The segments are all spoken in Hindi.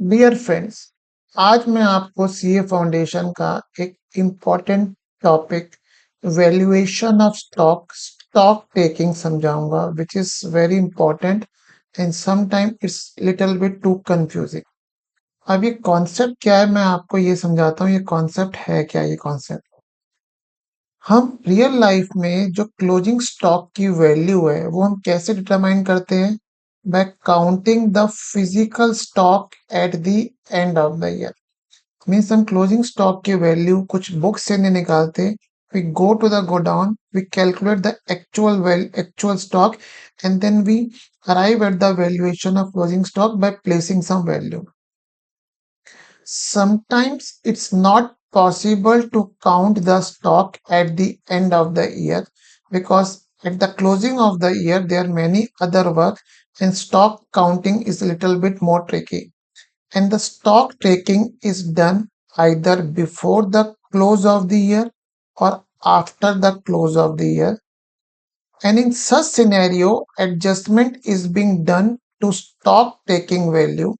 डियर फ्रेंड्स, आज मैं आपको सीए फाउंडेशन का एक important topic valuation of stock taking समझाऊंगा, which is very important and sometime it's little bit too confusing. अब ये कॉन्सेप्ट क्या है, मैं आपको ये समझाता हूँ। ये कॉन्सेप्ट है क्या? ये कॉन्सेप्ट हम रियल लाइफ में जो क्लोजिंग स्टॉक की वैल्यू है वो हम कैसे डिटरमाइन करते हैं? By counting the physical stock at the end of the year. Means हम क्लोजिंग स्टॉक की वैल्यू कुछ बुक से नहीं निकालते। We go to the godown, we calculate the actual stock and then we arrive at the valuation of closing stock by placing some value. Sometimes it's not possible to count the stock at the end of the year because at the closing of the year there are many other work and stock counting is a little bit more tricky. And the stock taking is done either before the close of the year or after the close of the year. And in such scenario, adjustment is being done to stock taking value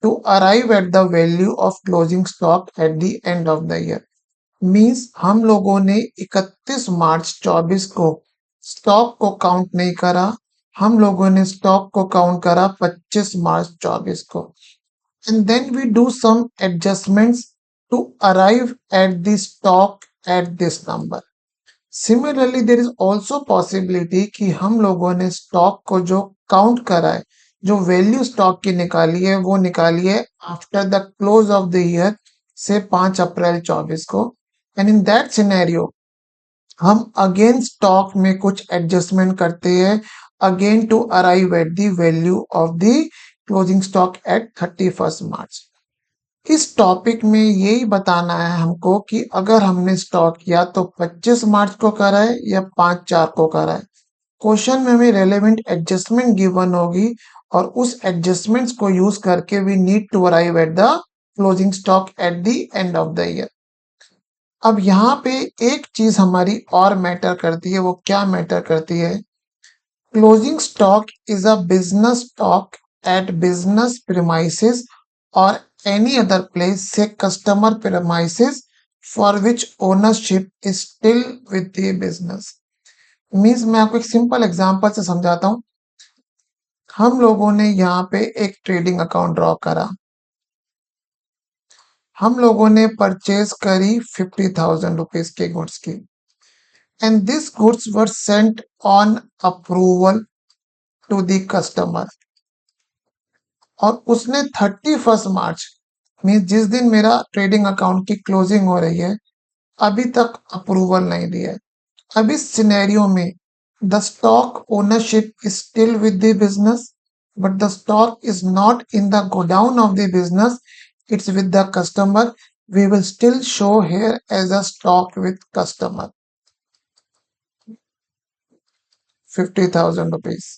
to arrive at the value of closing stock at the end of the year. Means हम लोगों ने 31 मार्च 24 को स्टॉक को काउंट नहीं करा, हम लोगों ने स्टॉक को काउंट करा 25 मार्च 24 को। And then we do some adjustments to arrive at the stock at this number. Similarly there is also possibility कि हम लोगों ने स्टॉक को जो काउंट करा है, जो वैल्यू स्टॉक की निकाली है वो निकाली है after the close of the year से 5 अप्रैल 24 को। एंड इन दैट सिनेरियो हम अगेन स्टॉक में कुछ एडजस्टमेंट करते हैं again to arrive at the value of the closing stock at 31 March. इस टॉपिक में यही बताना है हमको कि अगर हमने स्टॉक या तो 25 मार्च को करा है या 5/4 को करा है, क्वेश्चन में हमें रेलेवेंट एडजस्टमेंट गिवन होगी और उस एडजस्टमेंट्स को यूज करके we need to arrive at the closing stock at the end of the year. अब यहाँ पे एक चीज हमारी और मैटर करती है। वो क्या मैटर करती है? Closing stock is a business stock at business premises और any other place, say customer premises, for which ownership is still with the business. Means मैं आपको एक सिंपल एग्जांपल से समझाता हूँ। हम लोगों ने यहाँ पे एक ट्रेडिंग अकाउंट ड्रॉ करा, हम लोगों ने परचेज करी 50,000 रुपीज के गुड्स की and this goods were sent on approval to the customer. और उसने 31 मार्च मीन्स जिस दिन मेरा ट्रेडिंग अकाउंट की क्लोजिंग हो रही है अभी तक अप्रूवल नहीं दिया है। अब इस सिनेरियो में the stock ownership is still with the business but the stock is not in the godown of the business, it's with the customer. We will still show here as a stock with customer 50,000 rupees.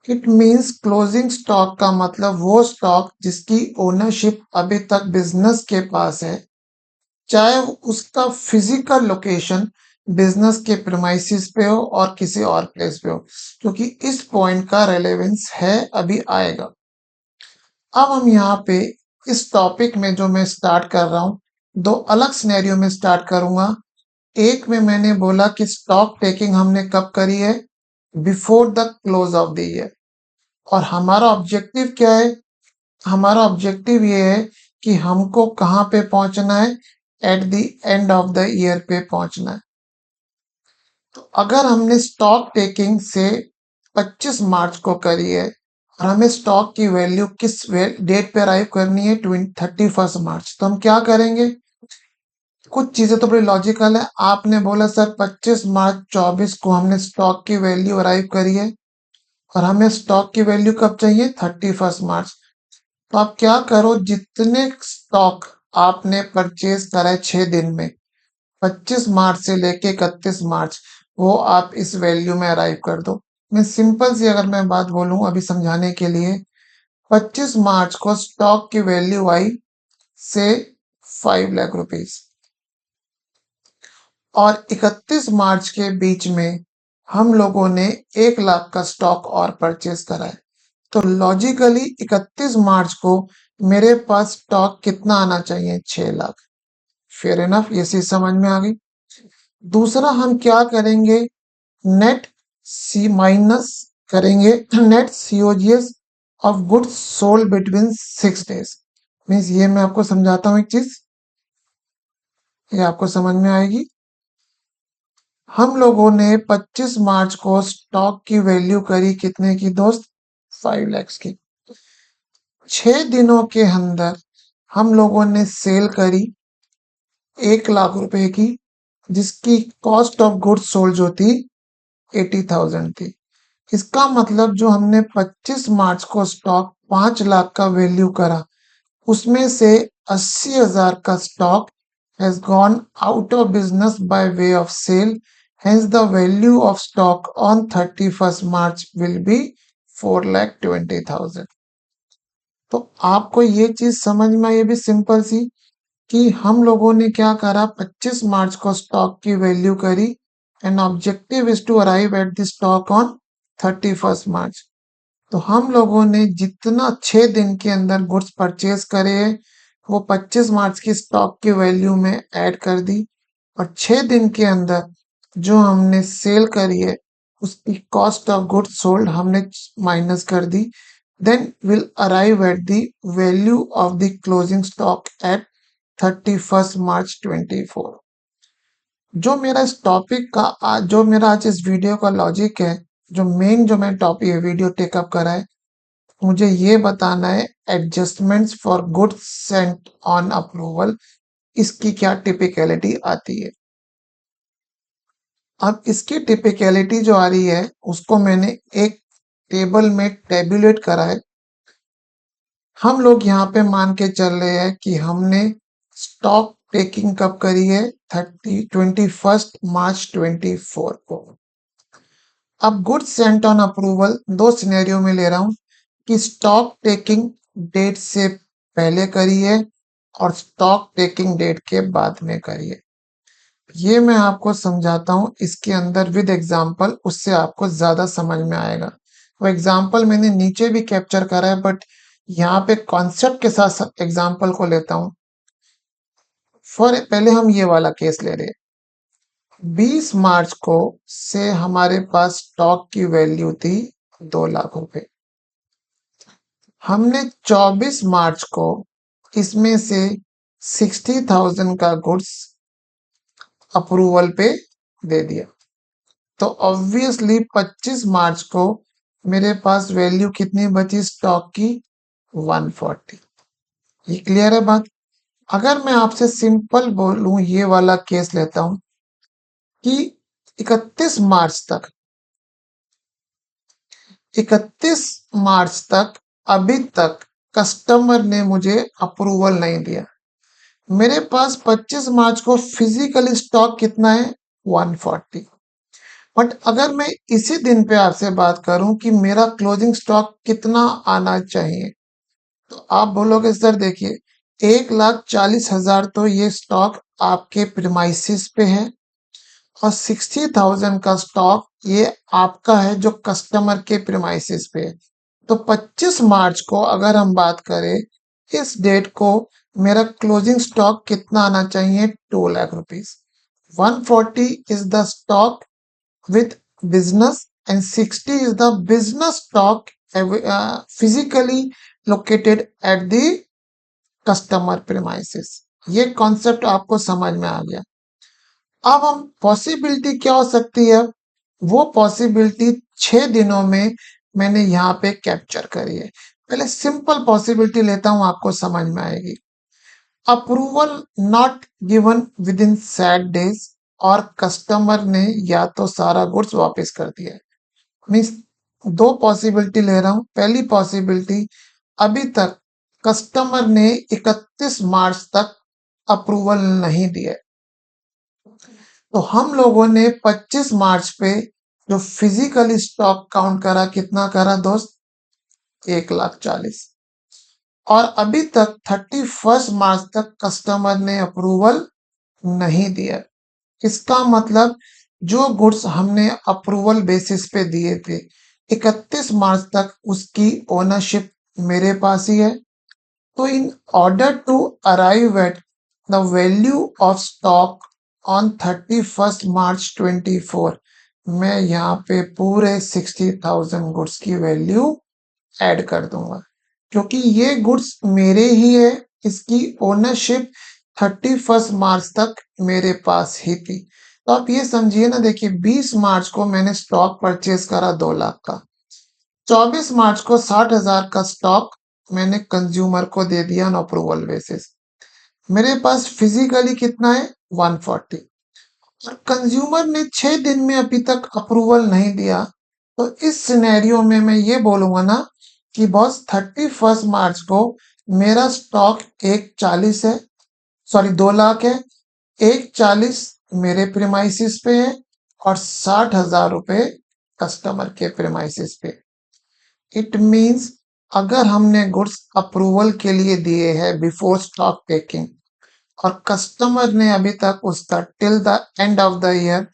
It means closing stock का मतलब वो स्टॉक जिसकी ओनरशिप अभी तक बिजनेस के पास है, चाहे उसका फिजिकल लोकेशन बिजनेस के प्रीमाइसिस पे हो और किसी और प्लेस पे हो, क्योंकि इस पॉइंट का रेलेवेंस है, अभी आएगा। अब हम यहाँ पे इस टॉपिक में जो मैं स्टार्ट कर रहा हूँ, दो अलग सिनेरियो में स्टार्ट करूंगा। एक में मैंने बोला कि स्टॉक टेकिंग हमने कब करी है? Before the close of the year. और हमारा ऑब्जेक्टिव क्या है? हमारा ऑब्जेक्टिव ये है कि हमको कहाँ पे पहुंचना है? Eight the end of the year पे पहुंचना है। तो अगर हमने स्टॉक टेकिंग से 25 मार्च को करी है और हमें स्टॉक की वैल्यू किस डेट पे अराइव करनी है? 31 मार्च। तो हम क्या करेंगे? कुछ चीजें तो बड़ी लॉजिकल है। आपने बोला सर 25 मार्च 24 को हमने स्टॉक की वैल्यू अराइव करी है और हमें स्टॉक की वैल्यू कब चाहिए? 31 मार्च। तो आप क्या करो, जितने स्टॉक आपने परचेज करा है 6 दिन में, 25 मार्च से लेके 31 मार्च, वो आप इस वैल्यू में अराइव कर दो। मैं सिंपल सी अगर मैं बात बोलूं अभी समझाने के लिए, 25 मार्च को स्टॉक की वैल्यू आई से 5 लाख रुपीज और 31 मार्च के बीच में हम लोगों ने 1 लाख का स्टॉक और परचेज करा है। तो लॉजिकली 31 मार्च को मेरे पास स्टॉक कितना आना चाहिए? 6 लाख। फेयर इनफ, ये चीज समझ में आ गई। दूसरा हम क्या करेंगे? नेट सी माइनस करेंगे net COGS of goods sold between 6 days. Means ये मैं आपको समझाता हूं एक चीज, ये आपको समझ में आएगी। हम लोगों ने 25 मार्च को स्टॉक की वैल्यू करी कितने की दोस्त? 5 लाख की। 6 दिनों के अंदर हम लोगों ने सेल करी 1 लाख रुपए की, जिसकी कॉस्ट ऑफ गुड्स सोल्ड जो थी 80,000 थी। इसका मतलब जो हमने 25 मार्च को स्टॉक 5 लाख का वैल्यू करा, उसमें से 80,000 का stock has gone out of business by way of sale. Hence, the value of stock on 31st March will be 4,20,000. तो आपको ये चीज समझ में, ये भी सिंपल सी, कि हम लोगों ने क्या करा? 25 मार्च को स्टॉक की वैल्यू करी and objective is to arrive at the stock on 31st March. तो हम लोगों ने जितना 6 दिन के अंदर गुड्स परचेज करे हैं, वो 25 मार्च की स्टॉक की वैल्यू में ऐड कर दी, और 6 दिन के अंदर जो हमने सेल करी है उसकी कॉस्ट ऑफ गुड्स सोल्ड हमने माइनस कर दी। Then will arrive at the value of the closing stock at 31st March 24। जो मेरा इस टॉपिक का जो मेरा आज इस वीडियो का लॉजिक है, जो मेन जो मैं टॉपिक वीडियो टेकअप करा है, मुझे ये बताना है adjustments for goods sent on approval, इसकी क्या टिपिकलिटी आती है। अब इसकी टिपिकलिटी जो आ रही है उसको मैंने एक टेबल में टेबुलेट करा है। हम लोग यहाँ पे मान के चल रहे हैं कि हमने स्टॉक टेकिंग कब करी है? 21 मार्च 24 को। अब गुड्स सेंट ऑन अप्रूवल दो सिनेरियो में ले रहा हूं कि स्टॉक टेकिंग डेट से पहले करी है और स्टॉक टेकिंग डेट के बाद में करी है। ये मैं आपको समझाता हूं इसके अंदर विद एग्जांपल, उससे आपको ज्यादा समझ में आएगा। वो एग्जांपल मैंने नीचे भी कैप्चर करा है, बट यहाँ पे कॉन्सेप्ट के साथ एग्जांपल को लेता हूं। पहले हम ये वाला केस ले रहे हैं। 20 मार्च को से हमारे पास स्टॉक की वैल्यू थी 2 लाख रुपए। हमने 24 मार्च को इसमें से 60,000 का गुड्स अप्रूवल पे दे दिया। तो ऑब्वियसली 25 मार्च को मेरे पास वैल्यू कितनी बची स्टॉक की? 140। ये क्लियर है बात? अगर मैं आपसे सिंपल बोलूं, ये वाला केस लेता हूं कि 31 मार्च तक 31 मार्च तक अभी तक कस्टमर ने मुझे अप्रूवल नहीं दिया। मेरे पास 25 मार्च को फिजिकली स्टॉक कितना है? 140। बट अगर मैं इसी दिन पे आपसे बात करूं कि मेरा क्लोजिंग स्टॉक कितना आना चाहिए, तो आप बोलोगे सर देखिए, 1,40,000 तो ये स्टॉक आपके प्रीमाइसिस पे है, और 60,000 का स्टॉक ये आपका है जो कस्टमर के प्रीमाइसिस पे है। तो 25 मार्च को अगर हम बात करें, इस डेट को मेरा क्लोजिंग स्टॉक कितना आना चाहिए? 2 lakh rupees. 140 is the stock with business and 60 is the business stock physically located at the customer premises। ये कॉन्सेप्ट आपको समझ में आ गया। अब हम पॉसिबिलिटी क्या हो सकती है, वो पॉसिबिलिटी 6 दिनों में मैंने यहाँ पे कैप्चर करी है। पहले सिंपल पॉसिबिलिटी लेता हूं, आपको समझ में आएगी। Approval not given with in 7 days, और कस्टमर ने या तो सारा गुड्स वापस कर दिया। मीन्स दो पॉसिबिलिटी ले रहा हूं। पहली पॉसिबिलिटी, अभी तक कस्टमर ने 31 मार्च तक अप्रूवल नहीं दिया। तो हम लोगों ने 25 मार्च पे जो फिजिकली स्टॉक काउंट करा, कितना करा दोस्त? 1,40,000। और अभी तक 31 मार्च तक कस्टमर ने अप्रूवल नहीं दिया। इसका मतलब जो गुड्स हमने अप्रूवल बेसिस पे दिए थे 31 मार्च तक उसकी ओनरशिप मेरे पास ही है। तो in order to arrive at the value of stock on 31 March 24, मैं यहाँ पे पूरे 60,000 गुड्स की वैल्यू ऐड कर दूंगा, क्योंकि ये गुड्स मेरे ही है, इसकी ओनरशिप 31 मार्च तक मेरे पास ही थी। तो आप ये समझिए ना, देखिए 20 मार्च को मैंने स्टॉक परचेज करा 2 लाख का, 24 मार्च को 60,000 का स्टॉक मैंने कंज्यूमर को दे दिया ऑन अप्रूवल बेसिस। मेरे पास फिजिकली कितना है 140, और कंज्यूमर ने 6 दिन में अभी तक अप्रूवल नहीं दिया। तो इस सिनेरियो में मैं ये बोलूंगा ना कि बॉस 31 मार्च को मेरा स्टॉक 140 है, सॉरी 2 लाख है, 140 मेरे प्रीमाइसिस पे है और 60,000 रुपए कस्टमर के प्रीमाइसिस पे। इट मींस अगर हमने गुड्स अप्रूवल के लिए दिए हैं बिफोर स्टॉक टेकिंग और कस्टमर ने अभी तक उसका till the end of the year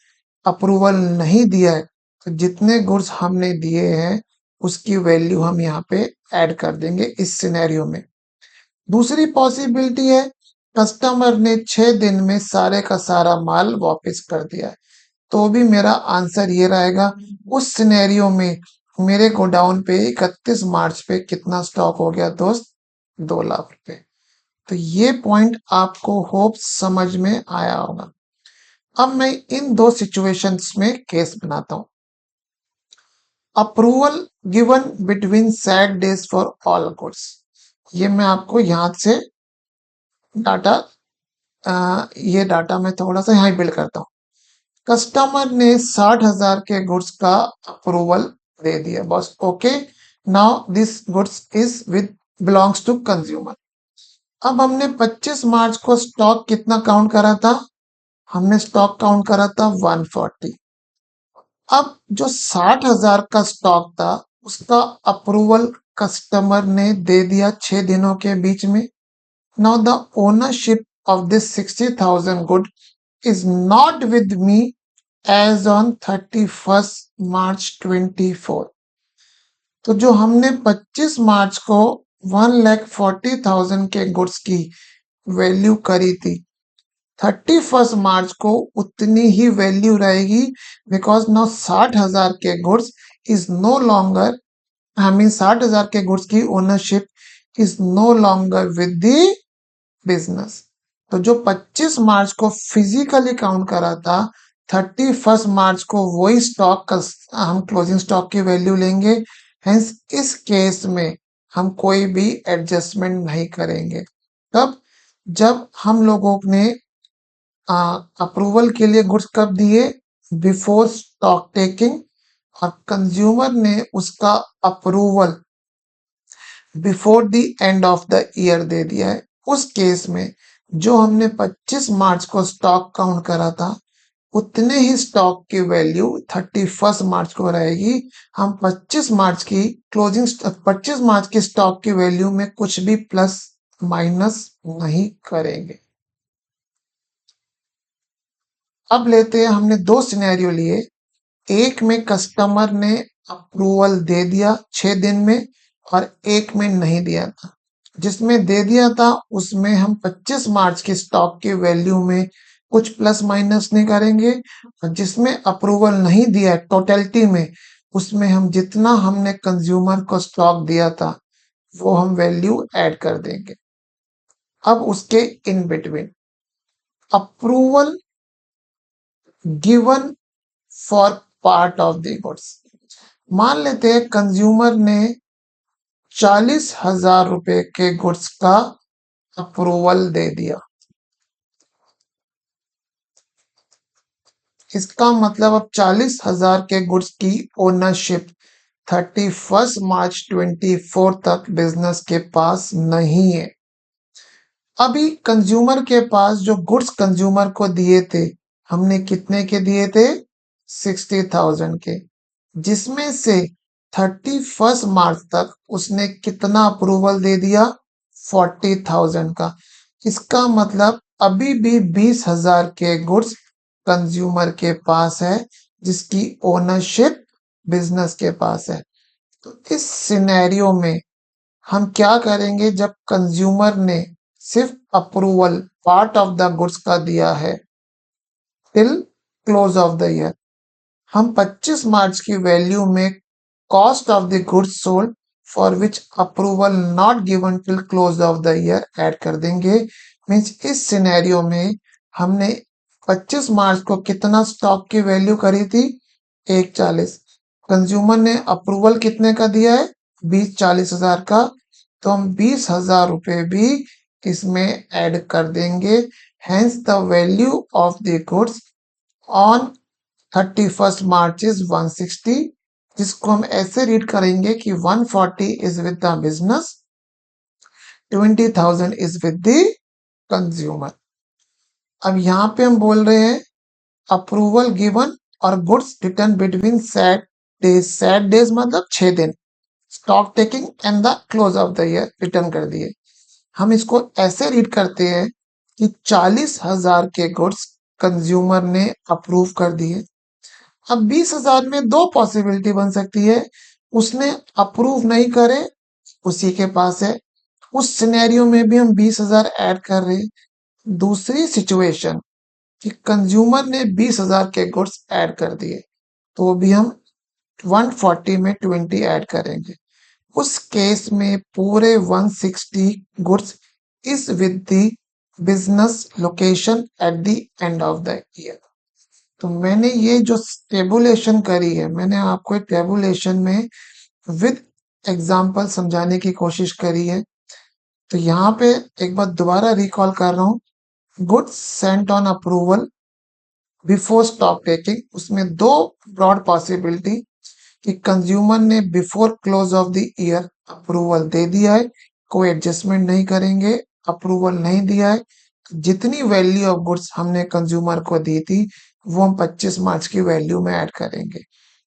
approval नहीं दिया है, तो जितने गुड्स हमने दिए हैं उसकी वैल्यू हम यहाँ पे ऐड कर देंगे इस सिनेरियो में। दूसरी पॉसिबिलिटी है कस्टमर ने 6 दिन में सारे का सारा माल वापस कर दिया है, तो भी मेरा आंसर ये रहेगा। उस सिनेरियो में मेरे गोडाउन पे 31 मार्च पे कितना स्टॉक हो गया दोस्त, 2 लाख रुपए। तो ये पॉइंट आपको होप समझ में आया होगा। अब मैं इन दो सिचुएशंस में केस बनाता हूं। Approval given between sad days for all goods, ये मैं आपको यहां से डाटा ये डाटा मैं थोड़ा सा यहाँ बिल्ड करता हूँ। कस्टमर ने 60,000 के गुड्स का अप्रूवल दे दिया बस, okay. Now this goods is with belongs to consumer. अब हमने 25 मार्च को स्टॉक कितना काउंट करा था, हमने स्टॉक काउंट करा था 140। अब जो 60,000 का स्टॉक था उसका अप्रूवल कस्टमर ने दे दिया 6 दिनों के बीच में। Now the ownership of this 60,000 good is not with me as on 31st March 24। तो जो हमने 25 मार्च को 1,40,000 के गुड्स की वैल्यू करी थी, 31 मार्च को उतनी ही वैल्यू रहेगी, बिकॉज नाउ 60,000 के goods is no longer, I mean 60,000 के गुड्स की ownership is no longer with the business. तो जो 25 मार्च को फिजिकली काउंट करा था, 31 मार्च को वही स्टॉक का हम क्लोजिंग स्टॉक की वैल्यू लेंगे। हेंस इस केस में हम कोई भी एडजस्टमेंट नहीं करेंगे। तब जब हम लोगों ने अप्रूवल के लिए गुड्स कब दिए, बिफोर स्टॉक टेकिंग, और कंज्यूमर ने उसका approval before the end of the year दे दिया है। उस केस में जो हमने 25 मार्च को स्टॉक काउंट करा था उतने ही स्टॉक की वैल्यू 31 मार्च को रहेगी। हम 25 मार्च की क्लोजिंग 25 मार्च की स्टॉक की वैल्यू में कुछ भी प्लस माइनस नहीं करेंगे। अब लेते हैं, हमने दो सिनेरियो लिए। एक में कस्टमर ने अप्रूवल दे दिया 6 दिन में और एक में नहीं दिया था। जिसमें दे दिया था उसमें हम 25 मार्च की स्टॉक की वैल्यू में कुछ प्लस माइनस नहीं करेंगे, और जिसमें अप्रूवल नहीं दिया टोटलिटी में, उसमें हम जितना हमने कंज्यूमर को स्टॉक दिया था वो हम वैल्यू ऐड कर देंगे। अब उसके in between approval given for part of the goods, मान लेते हैं कंज्यूमर ने 40,000 रुपए के गुड्स का अप्रूवल दे दिया। इसका मतलब अब 40,000 के गुड्स की ओनरशिप 31 मार्च 24 तक बिजनेस के पास नहीं है। अभी कंज्यूमर के पास जो गुड्स कंज्यूमर को दिए थे, हमने कितने के दिए थे, 60,000 के, जिसमें से 31 मार्च तक उसने कितना अप्रूवल दे दिया, 40,000 का। इसका मतलब अभी भी 20,000 के गुड्स कंज्यूमर के पास है जिसकी ओनरशिप बिजनेस के पास है। तो इस सिनेरियो में हम क्या करेंगे, जब कंज्यूमर ने सिर्फ approval part of the goods का दिया है till close of the year, हम 25 मार्च की वैल्यू में cost of the goods sold for which approval not given till close of the year add कर देंगे। मीन्स इस सिनेरियो में हमने 25 मार्च को कितना स्टॉक की वैल्यू करी थी, 140। कंज्यूमर ने अप्रूवल कितने का दिया है, 20-40 हजार का, तो हम 20,000 रुपए भी इसमें ऐड कर देंगे। Hence the value of the goods on 31st March is 160, जिसको हम ऐसे रीड करेंगे कि 140 is with the business, 20,000 is with the consumer. अब यहाँ पे हम बोल रहे हैं अप्रूवल गिवन और goods return between sad days मतलब 6 दिन, stock taking and the close of the year return कर दिए। हम इसको ऐसे रीड करते हैं कि 40,000 के गुड्स कंज्यूमर ने अप्रूव कर दिए। अब 20,000 में दो पॉसिबिलिटी बन सकती है, उसने अप्रूव नहीं करे, उसी के पास है, उस सिनेरियो में भी हम 20,000 ऐड कर रहे हैं। दूसरी सिचुएशन कि कंज्यूमर ने 20,000 के गुड्स ऐड कर दिए, तो भी हम 140 में 20 ऐड करेंगे। उस केस में पूरे 160 goods is with the business location eight the end of the year. तो मैंने ये जो टेबुलेशन करी है, मैंने आपको टेबुलेशन में विद एग्जांपल समझाने की कोशिश करी है। तो यहाँ पे एक बार दोबारा रिकॉल कर रहा हूँ, goods sent on approval before stock taking, उसमें दो ब्रॉड पॉसिबिलिटी कि कंज्यूमर ने before close of the year approval दे दिया है, कोई एडजस्टमेंट नहीं करेंगे, अप्रूवल नहीं दिया है, जितनी वैल्यू ऑफ गुड्स हमने कंज्यूमर को दी थी वो हम 25 मार्च की वैल्यू में ऐड करेंगे।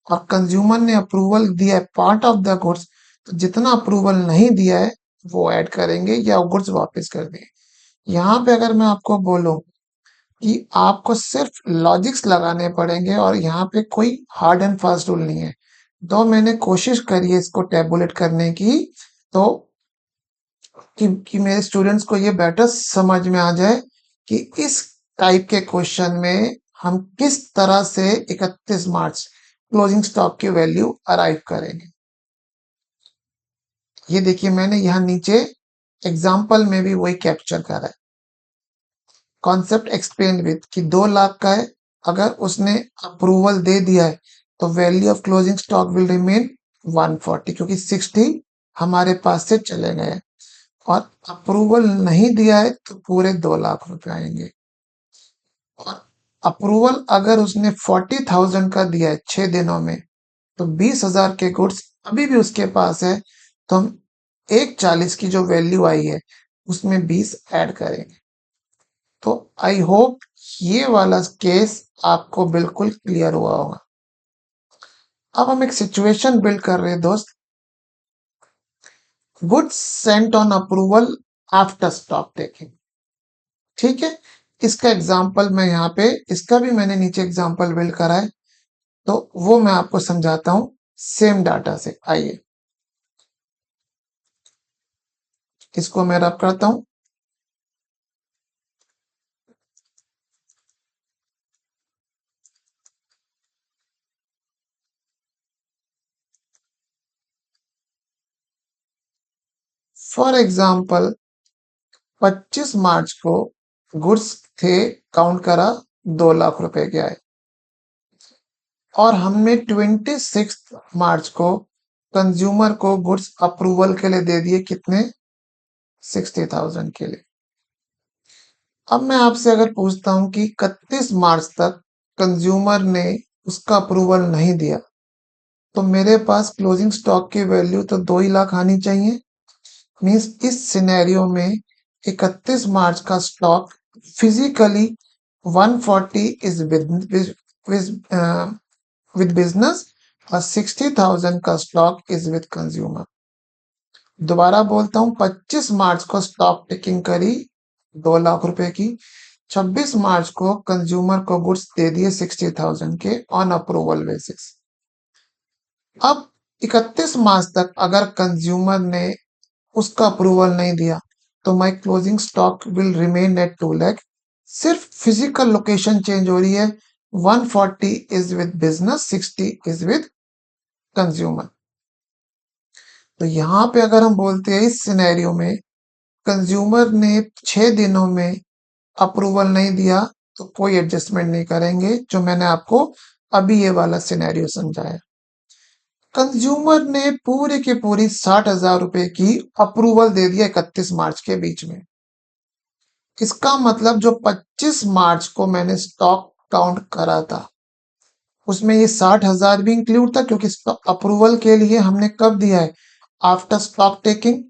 और कंज्यूमर ने अप्रूवल दिया है पार्ट ऑफ द गुड्स, तो जितना अप्रूवल नहीं दिया है वो ऐड करेंगे या गुड्स वापस कर देंगे। यहाँ पे अगर मैं आपको बोलूं कि आपको सिर्फ लॉजिक्स लगाने पड़ेंगे और यहाँ पे कोई हार्ड एंड फास्ट रूल नहीं है, तो मैंने कोशिश करी है इसको टेबुलेट करने की, तो कि मेरे स्टूडेंट्स को ये बेटर समझ में आ जाए कि इस टाइप के क्वेश्चन में हम किस तरह से 31 मार्च क्लोजिंग स्टॉक की वैल्यू अराइव करेंगे। ये देखिए मैंने यहाँ नीचे एग्जाम्पल में भी वही कैप्चर करा है, कॉन्सेप्ट एक्सप्लेन विद कि 2 लाख का है, अगर उसने अप्रूवल दे दिया है तो value of closing stock will remain 140, क्योंकि 60 हमारे पास से चले गए, और अप्रूवल नहीं दिया है तो पूरे 2 लाख रुपए आएंगे। और अप्रूवल अगर उसने 40,000 का दिया है 6 दिनों में, तो 20,000 के गुड्स अभी भी उसके पास है, तो हम 140 की जो वैल्यू आई है उसमें 20 ऐड करेंगे। तो आई होप ये वाला केस आपको बिल्कुल क्लियर हुआ होगा। अब हम एक सिचुएशन बिल्ड कर रहे हैं दोस्त, goods sent on approval after stock taking. ठीक है, इसका एग्जाम्पल मैं यहाँ पे, इसका भी मैंने नीचे एग्जाम्पल बिल्ड करा है, तो वो मैं आपको समझाता हूं सेम डाटा से। आइए इसको मैं रब करता हूं। फॉर एग्जाम्पल 25 मार्च को गुड्स थे, काउंट करा 2 लाख रुपए के आए, और हमने 26 मार्च को कंज्यूमर को गुड्स अप्रूवल के लिए दे दिए, कितने, 60,000 के लिए। अब मैं आपसे अगर पूछता हूं कि 31 मार्च तक कंज्यूमर ने उसका अप्रूवल नहीं दिया, तो मेरे पास क्लोजिंग स्टॉक की वैल्यू तो 2 ही लाख आनी चाहिए। मीन्स इस सिनेरियो में 31 मार्च का stock physically 140 is with business और 60,000 का स्टॉक इज विद कंज्यूमर। दोबारा बोलता हूं, 25 मार्च को स्टॉक टेकिंग करी 2 लाख रुपए की, 26 मार्च को कंज्यूमर को गुड्स दे दिए 60,000 के ऑन अप्रूवल बेसिस। अब 31 मार्च तक अगर कंज्यूमर ने उसका अप्रूवल नहीं दिया तो my closing stock will remain at 2 lakh. सिर्फ फिजिकल लोकेशन चेंज हो रही है। 140 is with business, 60 is with consumer. तो यहाँ पे अगर हम बोलते हैं इस सिनेरियो में कंज्यूमर ने 6 दिनों में अप्रूवल नहीं दिया तो कोई एडजस्टमेंट नहीं करेंगे, जो मैंने आपको अभी ये वाला सिनेरियो समझाया। कंज्यूमर ने पूरी की पूरी 60,000 रुपए की अप्रूवल दे दिया 31 मार्च के बीच में। इसका मतलब जो 25 मार्च को मैंने स्टॉक काउंट करा था उसमें ये 60,000 भी इंक्लूड था, क्योंकि अप्रूवल के लिए हमने कब दिया है, आफ्टर स्टॉक टेकिंग।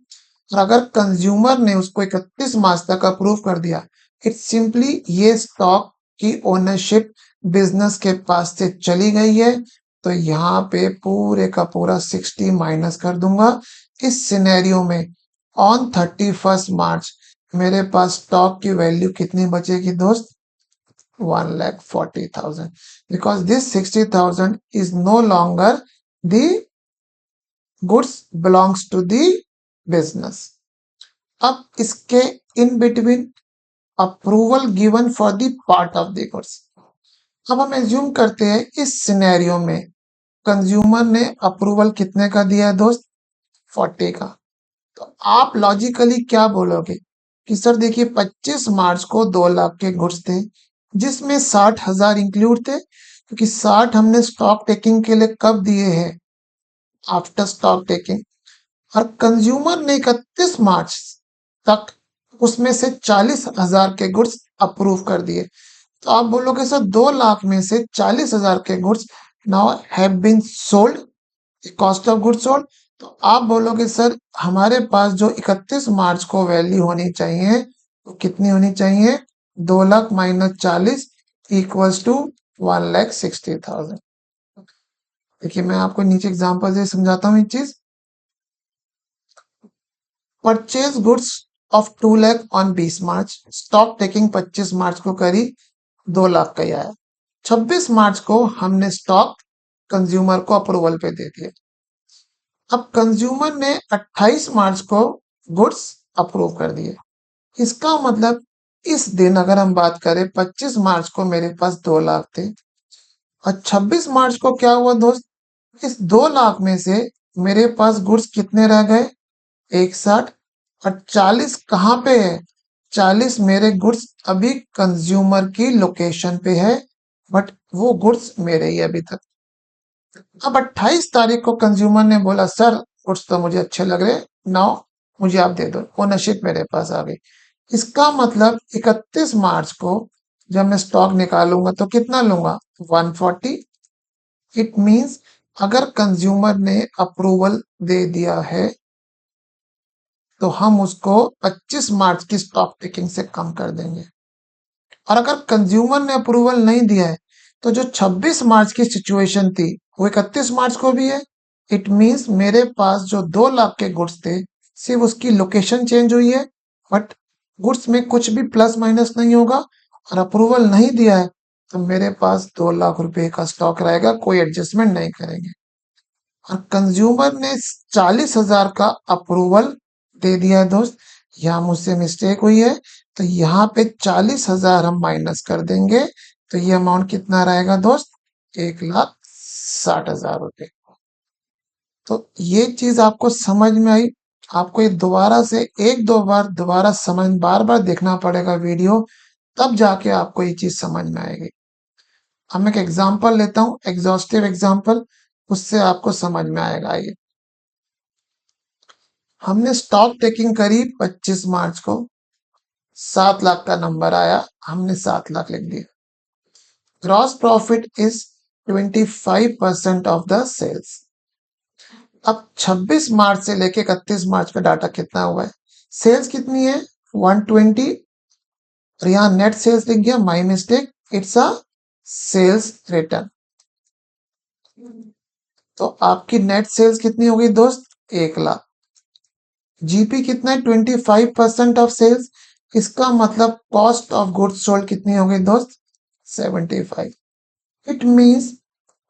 और अगर कंज्यूमर ने उसको 31 मार्च तक अप्रूव कर दिया, इट्स सिंपली ये स्टॉक की ओनरशिप बिजनेस के पास से चली गई है। तो यहाँ पे पूरे का पूरा 60 माइनस कर दूंगा। इस सिनेरियो में ऑन 31 मार्च मेरे पास स्टॉक की वैल्यू कितनी बचेगी दोस्त? 1,40,000, because this 60,000 is no longer the goods belongs to the business. अब इसके in between approval given for the part of the goods. अब हम एज्यूम करते हैं इस सिनेरियो में कंज्यूमर ने अप्रूवल कितने का दिया है दोस्त? 40 का। तो आप लॉजिकली क्या बोलोगे कि सर देखिए 25 मार्च को 2 लाख के गुड्स थे जिसमें 60,000 इंक्लूड थे, क्योंकि 60 हमने स्टॉक टेकिंग के लिए कब दिए हैं? After stock taking. और कंज्यूमर ने 31 मार्च तक उसमें से 40,000 के गुड्स अप्रूव कर दिए। तो आप बोलोगे सर 2 लाख में से 40,000 के goods now have been sold, cost of goods sold. तो आप बोलोगे सर हमारे पास जो 31 मार्च को वैल्यू होनी चाहिए वो कितनी होनी चाहिए? 2 लाख माइनस 40 इक्वल्स टू 1,60,000। देखिए मैं आपको नीचे एग्जांपल से समझाता हूँ एक चीज। Purchase goods of 2 lakh on 20 March, stock taking 25 मार्च को करी, 2 लाख का ही आया। 26 मार्च को हमने स्टॉक कंज्यूमर को अप्रूवल पे दे दिया। अब कंज्यूमर ने 28 मार्च को गुड्स अप्रूव कर दिए। इसका मतलब इस दिन अगर हम बात करें 25 मार्च को मेरे पास 2 लाख थे और 26 मार्च को क्या हुआ दोस्त? इस 2 लाख में से मेरे पास गुड्स कितने रह गए? 61। और 40 कहाँ पे है? 40 मेरे गुड्स अभी कंज्यूमर की लोकेशन पे है, बट वो गुड्स मेरे ही अभी तक। अब 28 तारीख को कंज्यूमर ने बोला सर गुड्स तो मुझे अच्छे लग रहे, नाउ मुझे आप दे दो, ओनरशिप मेरे पास आ गई। इसका मतलब 31 मार्च को जब मैं स्टॉक निकालूंगा तो कितना लूंगा? 140। इट मींस अगर कंज्यूमर ने अप्रूवल दे दिया है तो हम उसको 25 मार्च की स्टॉक टेकिंग से कम कर देंगे। और अगर कंज्यूमर ने अप्रूवल नहीं दिया है तो जो 26 मार्च की सिचुएशन थी वो 31 मार्च को भी है। इट मींस मेरे पास जो 2 लाख के गुड्स थे सिर्फ उसकी लोकेशन चेंज हुई है, बट गुड्स में कुछ भी प्लस माइनस नहीं होगा। और अप्रूवल नहीं दिया है तो मेरे पास 2 लाख रुपए का स्टॉक रहेगा, कोई एडजस्टमेंट नहीं करेंगे। और कंज्यूमर ने 40,000 का अप्रूवल दे दिया है दोस्त, यहाँ मुझसे मिस्टेक हुई है तो यहाँ पे 40,000 हम माइनस कर देंगे। तो ये अमाउंट कितना रहेगा दोस्त? 1,60,000 रुपए। तो ये चीज आपको समझ में आई? आपको ये दोबारा से एक दो बार दोबारा समझ बार बार देखना पड़ेगा वीडियो, तब जाके आपको ये चीज समझ में आएगी। अब मैं एक एग्जांपल लेता हूँ, एग्जॉस्टिव एग्जांपल, उससे आपको समझ में आएगा। ये हमने स्टॉक टेकिंग करी 25 मार्च को, 7 लाख का नंबर आया, हमने 7 लाख लिख दिया। Gross profit is 25% of the sales. अब 26 मार्च से लेके 31 मार्च का डाटा कितना हुआ है? सेल्स कितनी है? 120। और यहाँ नेट सेल्स लिख गया, my mistake, it's a sales return. तो आपकी नेट सेल्स कितनी होगी दोस्त? 1 लाख। जीपी कितना है? 25% ऑफ सेल्स। इसका मतलब कॉस्ट ऑफ गुड्स सोल्ड कितनी होगी दोस्त? 75। इट मींस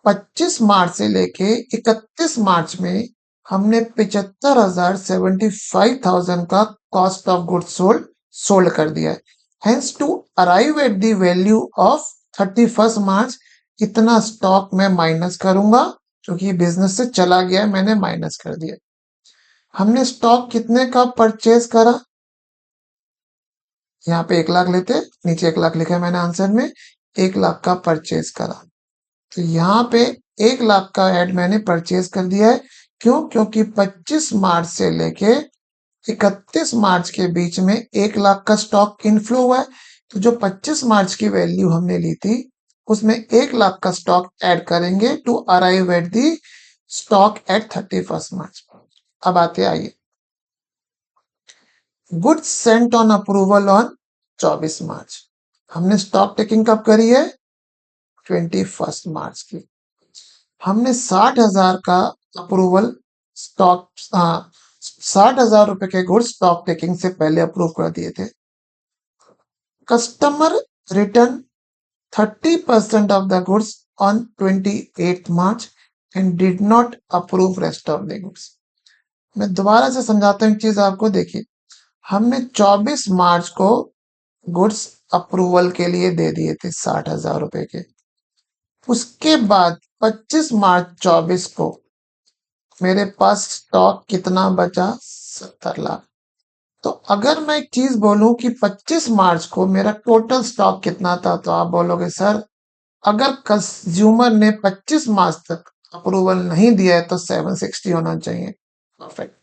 25 मार्च से लेके 31 मार्च में हमने 75,000 का cost of goods sold sold कर दिया है। Hence to arrive at the value of 31 March इतना स्टॉक मैं माइनस करूंगा, क्योंकि बिजनेस से चला गया है, मैंने माइनस कर दिया। हमने स्टॉक कितने का परचेज करा, यहाँ पे 1 लाख लेते, नीचे 1 लाख लिखा है मैंने आंसर में, 1 लाख का परचेज करा। तो यहाँ पे 1 लाख का ऐड मैंने परचेज कर दिया है। क्यों? क्योंकि 25 मार्च से लेके 31 मार्च के बीच में 1 लाख का स्टॉक इनफ्लो हुआ है। तो जो 25 मार्च की वैल्यू हमने ली थी उसमें 1 लाख का स्टॉक ऐड करेंगे to arrive at the stock at 31 March. अब आते आइए, goods sent on approval on 24 March. हमने स्टॉक टेकिंग कब करी है? 21 मार्च की। हमने 60,000 का अप्रूवल स्टॉक 60,000 रुपए के गुड्स स्टॉक टेकिंग से पहले अप्रूव कर दिए थे। Customer return 30% of the goods on 28 March and did not approve rest of the goods. मैं दोबारा से समझाता हूँ एक चीज आपको, देखिए हमने 24 मार्च को गुड्स अप्रूवल के लिए दे दिए थे 60,000 रुपए के। उसके बाद 25 मार्च 24 को मेरे पास स्टॉक कितना बचा? 70 लाख। तो अगर मैं एक चीज बोलूं कि 25 मार्च को मेरा टोटल स्टॉक कितना था, तो आप बोलोगे सर अगर कंज्यूमर ने 25 मार्च तक अप्रूवल नहीं दिया है तो 760 होना चाहिए। परफेक्ट।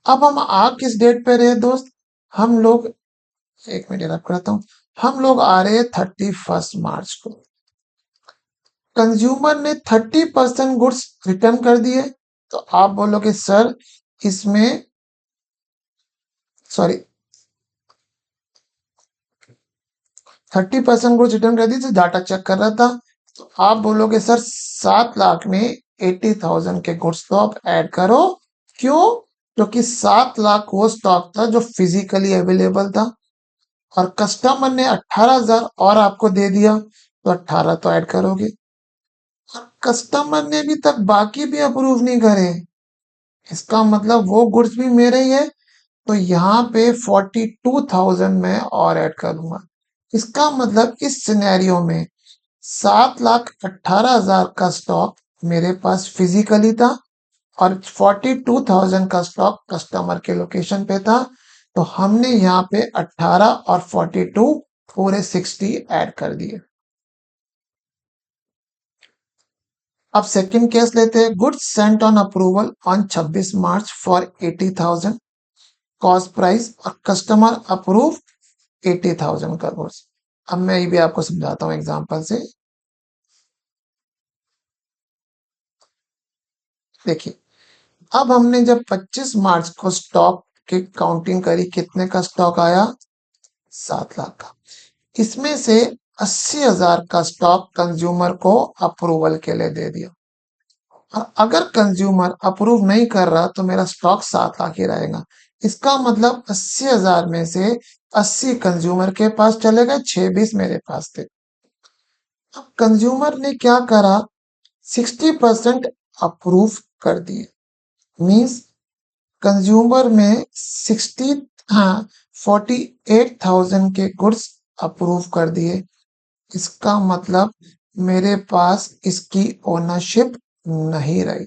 अब हम आ किस डेट पे रहे दोस्त? हम लोग, एक मिनट रख करता हूं, हम लोग आ रहे हैं 31 मार्च को। कंज्यूमर ने 30% गुड्स रिटर्न कर दिए। तो आप बोलोगे सर इसमें, सॉरी, 30% गुड्स रिटर्न कर दिए, डाटा चेक कर रहा था। तो आप बोलोगे सर 7 लाख में 80,000 के गुड्स तो आप ऐड करो। क्यों? क्योंकि 7 लाख वो स्टॉक था जो फिजिकली अवेलेबल था, और कस्टमर ने 18,000 और आपको दे दिया, तो 18 तो ऐड करोगे। और कस्टमर ने भी तक बाकी भी अप्रूव नहीं करे, इसका मतलब वो गुड्स भी मेरे ही है। तो यहाँ पे 42,000 मैं और ऐड करूंगा। इसका मतलब इस सिनेरियो में 7,18,000 का स्टॉक मेरे पास फिजिकली था और 42,000 का स्टॉक कस्टमर के लोकेशन पे था। तो हमने यहाँ पे 18 और 42 पूरे 60 ऐड कर दिए। अब सेकंड केस लेते हैं, goods sent on approval on 26 March for 80,000 cost price और कस्टमर अप्रूव 80,000 का गुड्स। अब मैं ये भी आपको समझाता हूँ एग्जांपल से। देखिए, अब हमने जब 25 मार्च को स्टॉक की काउंटिंग करी, कितने का स्टॉक आया? 7 लाख का। इसमें से 80,000 का स्टॉक कंज्यूमर को अप्रूवल के लिए दे दिया। और अगर कंज्यूमर अप्रूव नहीं कर रहा तो मेरा स्टॉक 7 लाख ही रहेगा। इसका मतलब 80,000 में से 80 कंज्यूमर के पास चले गए, 6 मेरे पास थे। अब कंज्यूमर ने क्या करा? 60% अप्रूव कर दिए। मीन्स कंज्यूमर में 48,000 के गुड्स अप्रूव कर दिए। इसका मतलब मेरे पास इसकी ओनरशिप नहीं रही।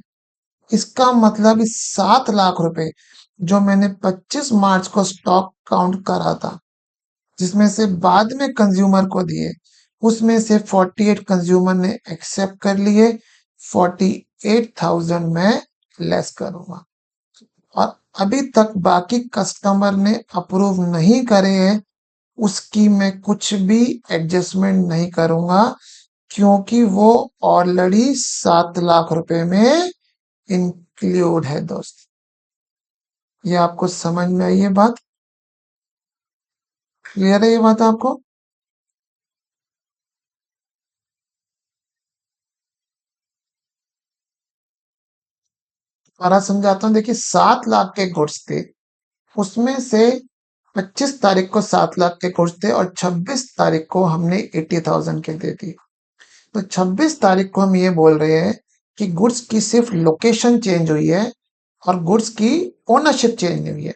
इसका मतलब इस 7 लाख रुपए जो मैंने 25 मार्च को स्टॉक काउंट करा था, जिसमें से बाद में कंज्यूमर को दिए, उसमें से 48 कंज्यूमर ने एक्सेप्ट कर लिए, 48,000 मैं लेस करूंगा। और अभी तक बाकी कस्टमर ने अप्रूव नहीं करे हैं, उसकी मैं कुछ भी एडजस्टमेंट नहीं करूंगा, क्योंकि वो ऑलरेडी 7 लाख रुपए में इंक्लूड है दोस्त। ये आपको समझ में आई ये बात? क्लियर है ये बात आपको? और समझाता हूँ, देखिए 7 लाख के गुड्स थे, उसमें से 25 तारीख को 7 लाख के गुड्स थे और 26 तारीख को हमने 80,000 के दे दिए। तो 26 तारीख को हम ये बोल रहे हैं कि गुड्स की सिर्फ लोकेशन चेंज हुई है और गुड्स की ओनरशिप चेंज नहीं हुई है।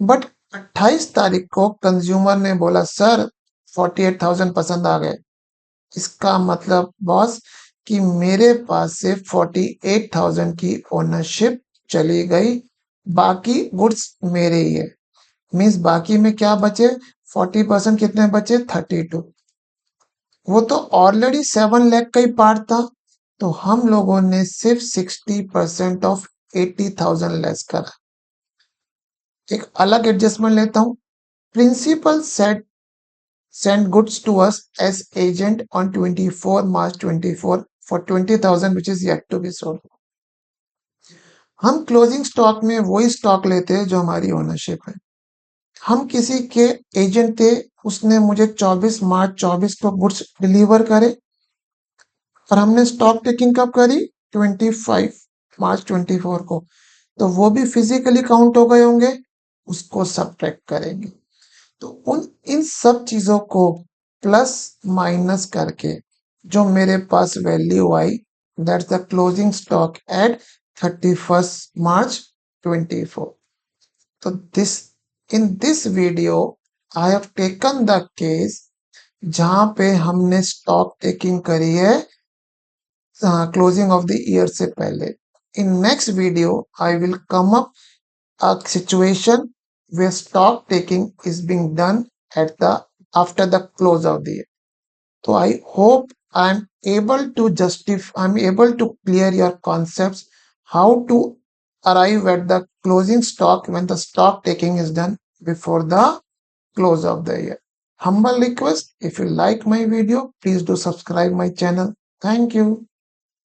बट 28 तारीख को कंज्यूमर ने बोला सर 48,000 पसंद आ गए। इसका मतलब बॉस कि मेरे पास से 48,000 की ओनरशिप चली गई, बाकी गुड्स मेरे ही है। मीन्स बाकी में क्या बचे, 40% कितने बचे, 32। वो तो ऑलरेडी 7 लाख का ही पार्ट था, तो हम लोगों ने सिर्फ 60% ऑफ 80,000 लेस करा। एक अलग एडजस्टमेंट लेता हूं। Principal set sent goods to us as agent on 24 March 24 for 20,000 which is yet to be sold. हम क्लोजिंग स्टॉक में वही स्टॉक लेते हैं जो हमारी ओनरशिप है। हम किसी के एजेंट थे, उसने मुझे 24 मार्च 24 को गुड्स डिलीवर करे और हमने स्टॉक टेकिंग कब करी, 25 मार्च 24 को। तो वो भी फिजिकली काउंट हो गए होंगे, उसको सब्ट्रैक्ट करेंगे। तो उन इन सब चीजों को प्लस माइनस करके जो मेरे पास वैल्यू आई, that's the closing stock at 31 March 24। तो this in this video I have taken the case जहां पे हमने स्टॉक टेकिंग करी है क्लोजिंग ऑफ द ईयर से पहले। In next video I will come up a situation where stock taking is being done at the after the close of the year. So I hope I'm able to clear your concepts how to arrive at the closing stock when the stock taking is done before the close of the year. Humble request, if you like my video, please do subscribe my channel. Thank you.